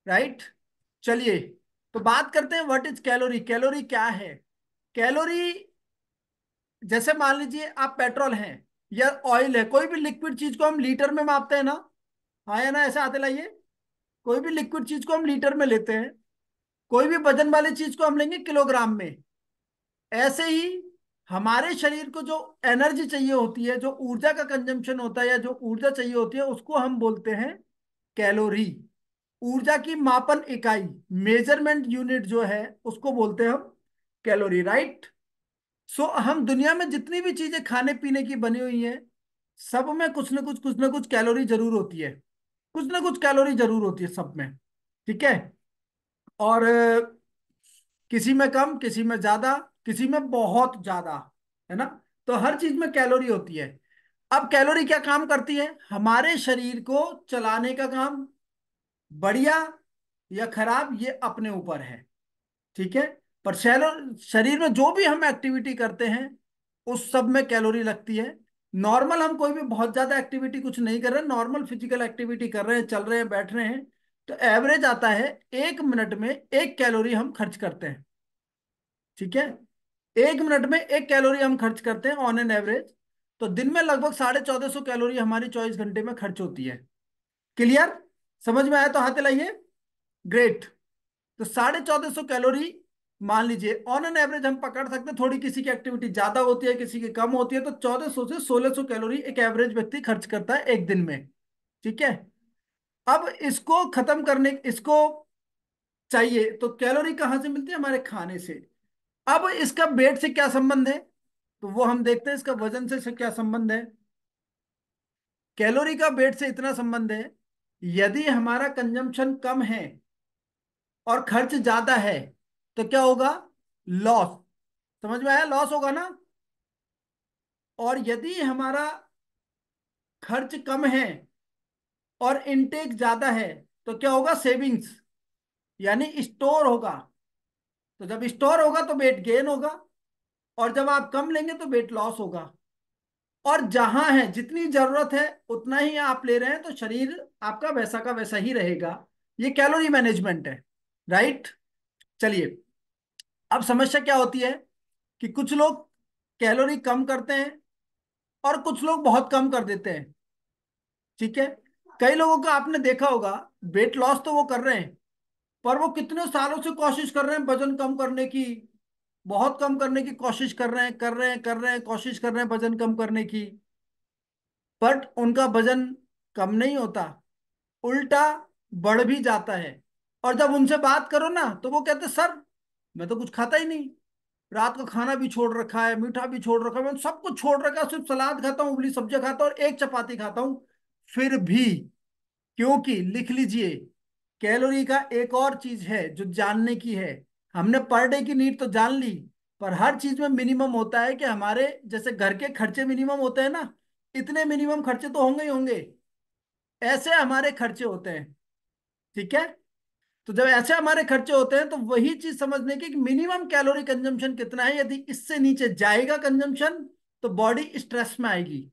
Right. चलिए, तो बात करते हैं व्हाट इज कैलोरी। कैलोरी क्या है? कैलोरी, जैसे मान लीजिए आप पेट्रोल हैं या ऑयल है, कोई भी लिक्विड चीज को हम लीटर में मापते हैं ना। हाँ या ना, ऐसे आते लाइए। कोई भी लिक्विड चीज को हम लीटर में लेते हैं, कोई भी वजन वाली चीज को हम लेंगे किलोग्राम में। ऐसे ही हमारे शरीर को जो एनर्जी चाहिए होती है, जो ऊर्जा का कंजम्पशन होता है या जो ऊर्जा चाहिए होती है, उसको हम बोलते हैं कैलोरी। ऊर्जा की मापन इकाई, मेजरमेंट यूनिट जो है, उसको बोलते हैं हम कैलोरी, राइट। सो हम दुनिया में जितनी भी चीजें खाने पीने की बनी हुई हैं, सब में कुछ ना कुछ कैलोरी जरूर होती है। कुछ ना कुछ कैलोरी जरूर होती है सब में। ठीक है। और किसी में कम, किसी में ज्यादा, किसी में बहुत ज्यादा, है ना। तो हर चीज में कैलोरी होती है। अब कैलोरी क्या काम करती है? हमारे शरीर को चलाने का काम। बढ़िया या खराब ये अपने ऊपर है। ठीक है। पर शरीर में जो भी हम एक्टिविटी करते हैं, उस सब में कैलोरी लगती है। नॉर्मल हम कोई भी बहुत ज्यादा एक्टिविटी कुछ नहीं कर रहे, नॉर्मल फिजिकल एक्टिविटी कर रहे हैं, चल रहे हैं, बैठ रहे हैं, तो एवरेज आता है 1 मिनट में 1 कैलोरी हम खर्च करते हैं। ठीक है। 1 मिनट में 1 कैलोरी हम खर्च करते हैं ऑन एन एवरेज। तो दिन में लगभग 1450 कैलोरी हमारी 24 घंटे में खर्च होती है। क्लियर? समझ में आया तो हाथ हिलाइए। ग्रेट। तो 1450 कैलोरी मान लीजिए ऑन एन एवरेज हम पकड़ सकते हैं। थोड़ी किसी की एक्टिविटी ज्यादा होती है, किसी की कम होती है, तो 1400 से 1600 कैलोरी एक एवरेज व्यक्ति खर्च करता है एक दिन में। ठीक है। अब इसको खत्म करने, इसको चाहिए तो कैलोरी कहाँ से मिलती है? हमारे खाने से। अब इसका वेट से क्या संबंध है? तो वो हम देखते हैं, इसका वजन से क्या संबंध है। कैलोरी का वेट से इतना संबंध है, यदि हमारा कंजम्पशन कम है और खर्च ज्यादा है, तो क्या होगा? लॉस। समझ में आया? लॉस होगा ना। और यदि हमारा खर्च कम है और इनटेक ज्यादा है, तो क्या होगा? सेविंग्स, यानी स्टोर होगा। तो जब स्टोर होगा तो वेट गेन होगा, और जब आप कम लेंगे तो वेट लॉस होगा। और जहां है, जितनी जरूरत है उतना ही आप ले रहे हैं, तो शरीर आपका वैसा का वैसा ही रहेगा। ये कैलोरी मैनेजमेंट है, राइट। चलिए, अब समस्या क्या होती है कि कुछ लोग कैलोरी कम करते हैं और कुछ लोग बहुत कम कर देते हैं। ठीक है। कई लोगों का आपने देखा होगा, वेट लॉस तो वो कर रहे हैं, पर वो कितने सालों से कोशिश कर रहे हैं वजन कम करने की। बहुत कम करने की कोशिश कर रहे हैं, कर रहे हैं, कोशिश कर रहे हैं वजन कम करने की। बट उनका वजन कम नहीं होता, उल्टा बढ़ भी जाता है। और जब उनसे बात करो ना, तो वो कहते सर, मैं तो कुछ खाता ही नहीं, रात का खाना भी छोड़ रखा है, मीठा भी छोड़ रखा है, मैंने सब कुछ छोड़ रखा है, सिर्फ सलाद खाता हूँ, उबली सब्जियां खाता हूँ और एक चपाती खाता हूँ, फिर भी। क्योंकि लिख लीजिए, कैलोरी का एक और चीज है जो जानने की है। हमने पर डे की नीड तो जान ली, पर हर चीज में मिनिमम होता है कि हमारे जैसे घर के खर्चे मिनिमम होते हैं ना, इतने मिनिमम खर्चे तो होंगे ही होंगे। ऐसे हमारे खर्चे होते हैं। ठीक है। तो जब ऐसे हमारे खर्चे होते हैं, तो वही चीज समझने की कि मिनिमम कैलोरी कंजम्पशन कितना है। यदि इससे नीचे जाएगा कंजम्पशन, तो बॉडी स्ट्रेस में आएगी।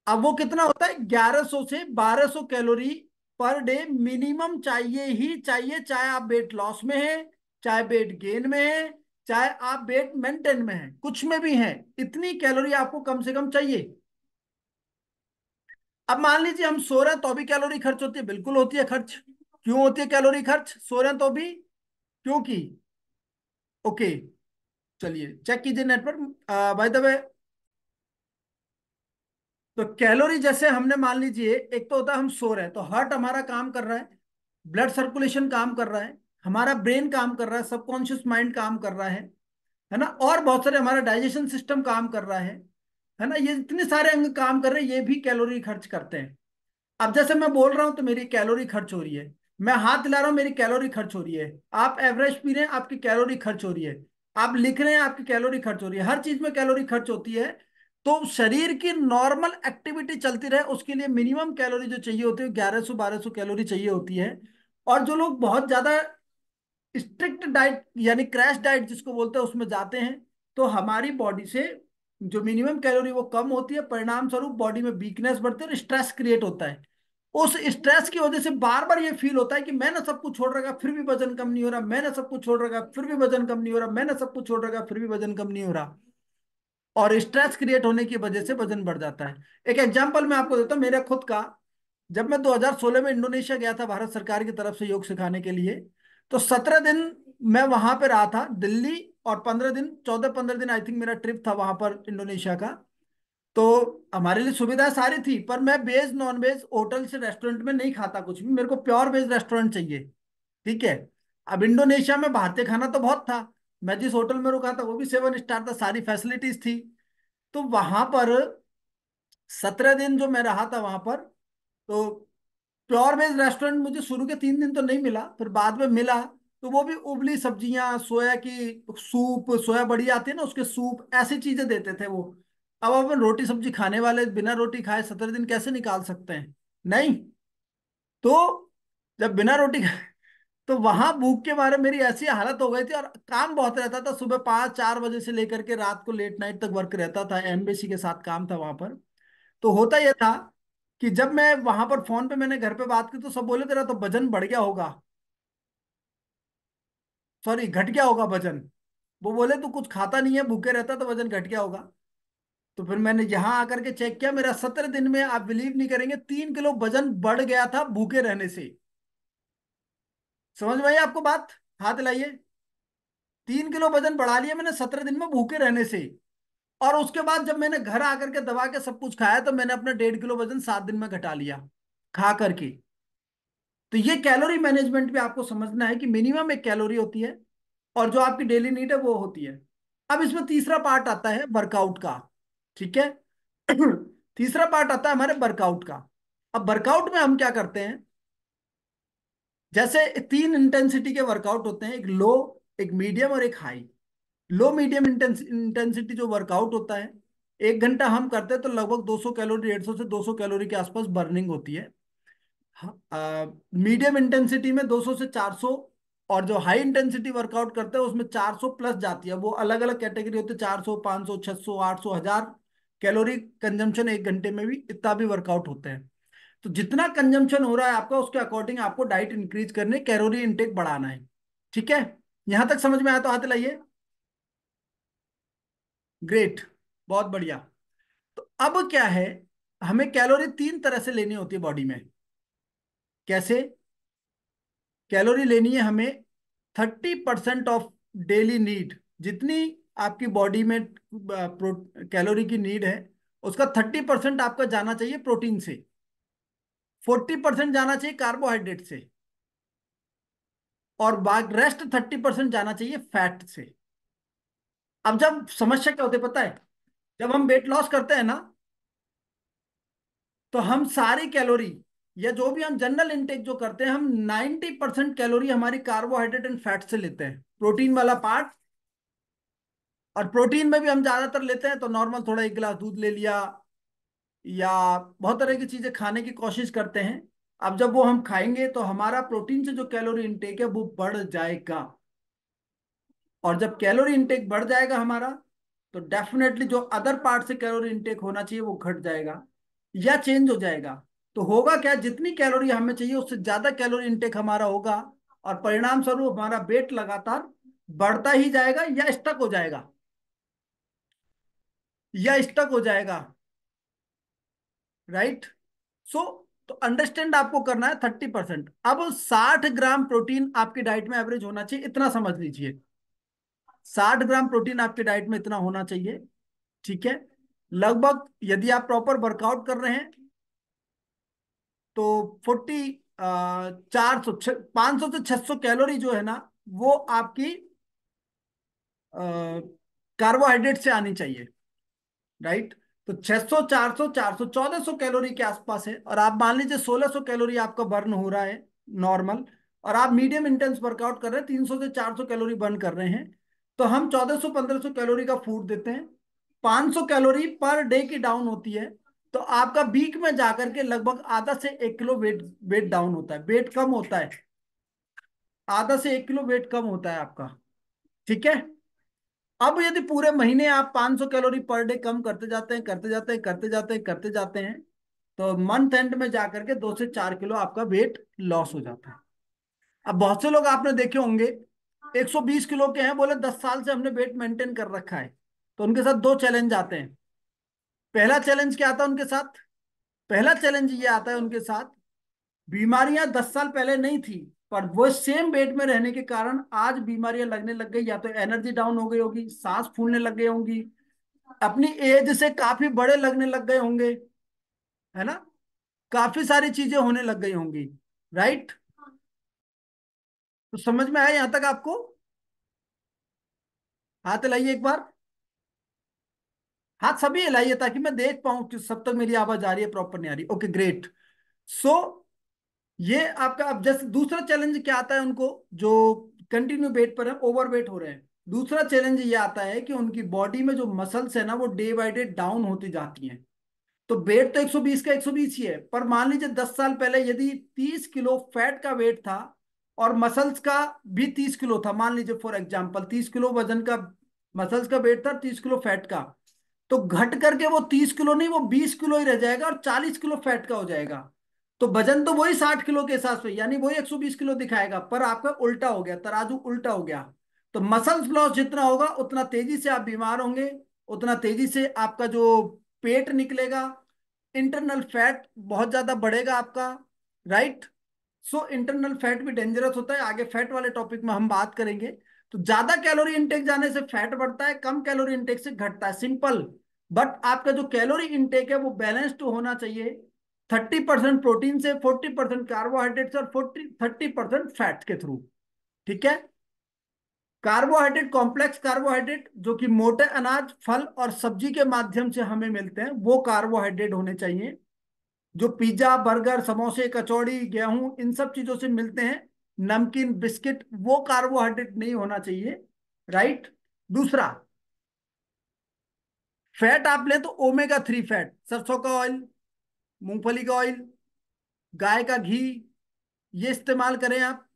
अब वो कितना होता है? 1100 से 1200 कैलोरी पर डे मिनिमम चाहिए ही चाहिए, चाहे आप वेट लॉस में हैं, चाहे वेट गेन में हैं, चाहे आप वेट मेंटेन में हैं, कुछ में भी हैं, इतनी कैलोरी आपको कम से कम चाहिए। अब मान लीजिए हम सो रहे हैं तो भी कैलोरी खर्च होती है, बिल्कुल होती है खर्च। क्यों होती है कैलोरी खर्च? सो रहे हैं तो भी, क्योंकि, ओके, चलिए चेक कीजिए नेट पर। बाय द वे, तो कैलोरी जैसे हमने मान लीजिए, एक तो होता है हम सो रहे हैं तो हार्ट हमारा काम कर रहा है, ब्लड सर्कुलेशन काम कर रहा है, हमारा ब्रेन काम कर रहा है, सबकॉन्शियस माइंड काम कर रहा है ना, और बहुत सारे हमारा डाइजेशन सिस्टम काम कर रहा है ना। ये इतने सारे अंग काम कर रहे हैं, ये भी कैलोरी खर्च करते हैं। अब जैसे मैं बोल रहा हूं तो मेरी कैलोरी खर्च हो रही है, मैं हाथ हिला रहा हूं मेरी कैलोरी खर्च हो रही है, आप एवरेज पी रहे हैं आपकी कैलोरी खर्च हो रही है, आप लिख रहे हैं आपकी कैलोरी खर्च हो रही है, हर चीज में कैलोरी खर्च होती है। तो शरीर की नॉर्मल एक्टिविटी चलती रहे, उसके लिए मिनिमम कैलोरी जो चाहिए होती है 1100 1200 कैलोरी चाहिए होती है। और जो लोग बहुत ज्यादा स्ट्रिक्ट डाइट यानी क्रैश डाइट जिसको बोलते हैं उसमें जाते हैं, तो हमारी बॉडी से जो मिनिमम कैलोरी वो कम होती है, परिणाम स्वरूप बॉडी में वीकनेस बढ़ती है और स्ट्रेस क्रिएट होता है। उस स्ट्रेस की वजह से बार बार ये फील होता है कि मैंने सब कुछ छोड़ रखा फिर भी वजन कम नहीं हो रहा, मैंने सब कुछ छोड़ रखा फिर भी वजन कम नहीं हो रहा, मैंने सब कुछ छोड़ रखा फिर भी वजन कम नहीं हो रहा। और स्ट्रेस क्रिएट होने की वजह से वजन बढ़ जाता है। एक एग्जांपल मैं आपको देता हूँ मेरा खुद का। जब मैं 2016 में इंडोनेशिया गया था भारत सरकार की तरफ से योग सिखाने के लिए, तो 17 दिन मैं वहां पे रहा था दिल्ली, और 15 दिन, 14-15 दिन आई थिंक मेरा ट्रिप था वहां पर इंडोनेशिया का। तो हमारे लिए सुविधाएं सारी थी, पर मैं वेज नॉन वेज होटल से रेस्टोरेंट में नहीं खाता कुछ भी, मेरे को प्योर वेज रेस्टोरेंट चाहिए। ठीक है। अब इंडोनेशिया में भारतीय खाना तो बहुत था, मैं जिस होटल में रुका था वो भी 7 स्टार था, सारी फैसिलिटीज थी। तो वहां पर 17 दिन जो मैं रहा था वहां पर, तो प्योर वेज रेस्टोरेंट मुझे शुरू के 3 दिन तो नहीं मिला, फिर बाद में मिला। तो वो भी उबली सब्जियां, सोया की सूप, सोया बड़ी आती है ना उसके सूप, ऐसी चीजें देते थे वो। अब अपन रोटी सब्जी खाने वाले बिना रोटी खाए 17 दिन कैसे निकाल सकते हैं? नहीं। तो जब बिना रोटी खाए, तो वहां भूख के मारे मेरी ऐसी हालत हो गई थी, और काम बहुत रहता था, सुबह 5-4 बजे से लेकर के रात को लेट नाइट तक वर्क रहता था, एम्बेसी के साथ काम था वहां पर। तो होता यह था कि जब मैं वहां पर फोन पे, मैंने घर पे बात की, तो सब बोले तेरा तो वजन बढ़ गया होगा, सॉरी घट गया होगा वजन। वो बोले तू कुछ खाता नहीं है, भूखे रहता तो वजन घट गया होगा। तो फिर मैंने यहाँ आकर के चेक किया, मेरा 17 दिन में आप बिलीव नहीं करेंगे 3 किलो वजन बढ़ गया था भूखे रहने से। समझ में आई आपको बात? हाथ लाइए। 3 किलो वजन बढ़ा लिया मैंने 17 दिन में भूखे रहने से। और उसके बाद जब मैंने घर आकर के दबा के सब कुछ खाया, तो मैंने अपना 1.5 किलो वजन 7 दिन में घटा लिया खा करके। तो ये कैलोरी मैनेजमेंट भी आपको समझना है कि मिनिमम एक कैलोरी होती है, और जो आपकी डेली नीड है वो होती है। अब इसमें तीसरा पार्ट आता है वर्कआउट का। ठीक है। तीसरा पार्ट आता है हमारे वर्कआउट का। अब वर्कआउट में हम क्या करते हैं, जैसे 3 इंटेंसिटी के वर्कआउट होते हैं, एक लो, एक मीडियम और एक हाई। लो मीडियम इंटेंसिटी जो वर्कआउट होता है, 1 घंटा हम करते हैं तो लगभग 200 कैलोरी, 150 से 200 कैलोरी के आसपास बर्निंग होती है। मीडियम इंटेंसिटी में 200 से 400, और जो हाई इंटेंसिटी वर्कआउट करते हैं उसमें 400 प्लस जाती है। वो अलग अलग कैटेगरी होते हैं, 400, 500, 600, 800, 1000 कैलोरी कंजम्पशन 1 घंटे में भी, इतना भी वर्कआउट होते हैं। तो जितना कंजम्पशन हो रहा है आपका, उसके अकॉर्डिंग आपको डाइट इंक्रीज करने, कैलोरी इंटेक बढ़ाना है। ठीक है। यहां तक समझ में आया तो हाथ लाइए। ग्रेट। बहुत बढ़िया। तो अब क्या है, हमें कैलोरी 3 तरह से लेनी होती है बॉडी में। कैसे? कैलोरी लेनी है हमें 30% ऑफ डेली नीड, जितनी आपकी बॉडी में कैलोरी की नीड है, उसका 30% आपका जाना चाहिए प्रोटीन से, 40% जाना चाहिए कार्बोहाइड्रेट से, और बाकी रेस्ट 30% जाना चाहिए फैट से। अब जब समस्या क्या होती है पता है, जब हम वेट लॉस करते हैं ना, तो हम सारी कैलोरी, या जो भी हम जनरल इनटेक जो करते हैं, हम 90% कैलोरी हमारी कार्बोहाइड्रेट एंड फैट से लेते हैं, प्रोटीन वाला पार्ट। और प्रोटीन में भी हम ज्यादातर लेते हैं तो नॉर्मल थोड़ा 1 गिलास दूध ले लिया, या बहुत तरह की चीजें खाने की कोशिश करते हैं। अब जब वो हम खाएंगे तो हमारा प्रोटीन से जो कैलोरी इनटेक है वो बढ़ जाएगा। और जब कैलोरी इनटेक बढ़ जाएगा हमारा, तो डेफिनेटली जो अदर पार्ट से कैलोरी इनटेक होना चाहिए वो घट जाएगा या चेंज हो जाएगा। तो होगा क्या, जितनी कैलोरी हमें चाहिए उससे ज्यादा कैलोरी इनटेक हमारा होगा, और परिणाम स्वरूप हमारा वेट लगातार बढ़ता ही जाएगा या स्टक हो जाएगा, या स्टक हो जाएगा। राइट। सो तो अंडरस्टैंड आपको करना है 30%। अब 60 ग्राम प्रोटीन आपकी डाइट में एवरेज होना चाहिए, इतना समझ लीजिए। 60 ग्राम प्रोटीन आपकी डाइट में इतना होना चाहिए। ठीक है। लगभग यदि आप प्रॉपर वर्कआउट कर रहे हैं, तो 500 से 600 कैलोरी जो है ना, वो आपकी कार्बोहाइड्रेट से आनी चाहिए। राइट। तो 600, 400, 400, 1400 कैलोरी के आसपास है, और आप मान लीजिए 1600 कैलोरी आपका बर्न हो रहा है नॉर्मल, और आप मीडियम इंटेंस वर्कआउट कर रहे हैं, 300 से 400 कैलोरी बर्न कर रहे हैं। तो हम 1400, 1500 कैलोरी का फूड देते हैं, 500 कैलोरी पर डे की डाउन होती है। तो आपका वीक में जाकर के लगभग आधा से 1 किलो वेट वेट डाउन होता है, वेट कम होता है, आधा से 1 किलो वेट कम होता है आपका। ठीक है। अब यदि पूरे महीने आप 500 कैलोरी पर डे कम करते जाते हैं, करते जाते हैं, करते जाते हैं, करते जाते हैं, तो मंथ एंड में जाकर के 2 से 4 किलो आपका वेट लॉस हो जाता है। अब बहुत से लोग आपने देखे होंगे 120 किलो के हैं, बोले 10 साल से हमने वेट मेंटेन कर रखा है। तो उनके साथ दो चैलेंज आते हैं। पहला चैलेंज क्या आता है उनके साथ? पहला चैलेंज ये आता है उनके साथ, बीमारियां 10 साल पहले नहीं थी, पर वो सेम वेट में रहने के कारण आज बीमारियां लगने लग गई। या तो एनर्जी डाउन हो गई होगी, सांस फूलने लग गई होंगी, अपनी एज से काफी बड़े लगने लग गए होंगे, है ना, काफी सारी चीजें होने लग गई होंगी। राइट? तो समझ में आया यहां तक आपको? हाथ हिलाइए एक बार। हाथ सभी हिलाइए ताकि मैं देख पाऊं कि सब तक मेरी आवाज आ रही है, प्रॉपर नहीं आ रही। Okay, great. सो ये आपका, अब जैसे दूसरा चैलेंज क्या आता है उनको, जो कंटिन्यू वेट पर है, ओवर वेट हो रहे हैं, दूसरा चैलेंज ये आता है कि उनकी बॉडी में जो मसल्स है ना वो डे बाय डे डाउन होती जाती हैं। तो वेट तो 120 का 120 ही है, पर मान लीजिए 10 साल पहले यदि 30 किलो फैट का वेट था और मसल्स का भी 30 किलो था, मान लीजिए फॉर एग्जांपल 30 किलो वजन का मसल्स का वेट था, 30 किलो फैट का, तो घट करके वो 30 किलो नहीं, वो 20 किलो ही रह जाएगा और 40 किलो फैट का हो जाएगा। तो वजन तो वही 60 किलो के हिसाब से, यानी वही 120 किलो दिखाएगा, पर आपका उल्टा हो गया, तराजू उल्टा हो गया। तो मसल्स लॉस जितना होगा उतना तेजी से आप बीमार होंगे, उतना तेजी से आपका जो पेट निकलेगा, इंटरनल फैट बहुत ज्यादा बढ़ेगा आपका। राइट? सो इंटरनल फैट भी डेंजरस होता है, आगे फैट वाले टॉपिक में हम बात करेंगे। तो ज्यादा कैलोरी इंटेक जाने से फैट बढ़ता है, कम कैलोरी इंटेक से घटता है, सिंपल। बट आपका जो कैलोरी इंटेक है वो बैलेंस्ड होना चाहिए, 30% प्रोटीन से, 40% कार्बोहाइड्रेट से और 30% फैट के थ्रू। ठीक है? कार्बोहाइड्रेट, कॉम्प्लेक्स कार्बोहाइड्रेट जो कि मोटे अनाज, फल और सब्जी के माध्यम से हमें मिलते हैं, वो कार्बोहाइड्रेट होने चाहिए। जो पिज्जा, बर्गर, समोसे, कचौड़ी, गेहूं, इन सब चीजों से मिलते हैं, नमकीन, बिस्किट, वो कार्बोहाइड्रेट नहीं होना चाहिए। राइट? दूसरा, फैट आप ले तो ओमेगा 3 फैट, सरसों का ऑयल, मूंगफली का ऑयल, गाय का घी, ये इस्तेमाल करें आप।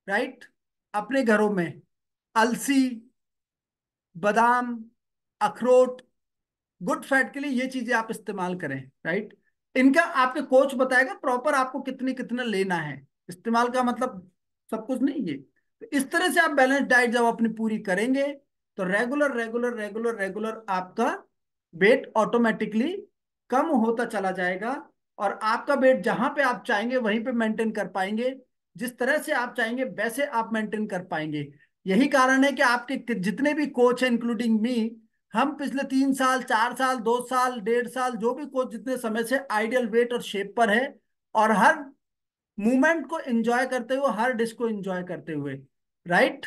राइट? अपने घरों में अलसी, बादाम, अखरोट, गुड फैट के लिए ये चीजें आप इस्तेमाल करें। राइट? इनका आपके कोच बताएगा प्रॉपर आपको कितने कितना लेना है, इस्तेमाल का मतलब सब कुछ नहीं है। तो इस तरह से आप बैलेंस डाइट जब अपनी पूरी करेंगे तो रेगुलर रेगुलर रेगुलर रेगुलर आपका वेट ऑटोमेटिकली कम होता चला जाएगा, और आपका वेट जहां पे आप चाहेंगे वहीं पे मेंटेन कर पाएंगे, जिस तरह से आप चाहेंगे वैसे आप मेंटेन कर पाएंगे। यही कारण है कि आपके जितने भी कोच हैं इंक्लूडिंग मी, हम पिछले 3 साल, 4 साल, 2 साल, 1.5 साल, जो भी कोच जितने समय से आइडियल वेट और शेप पर है, और हर मूवमेंट को एंजॉय करते हुए, हर डिश को एंजॉय करते हुए। राइट?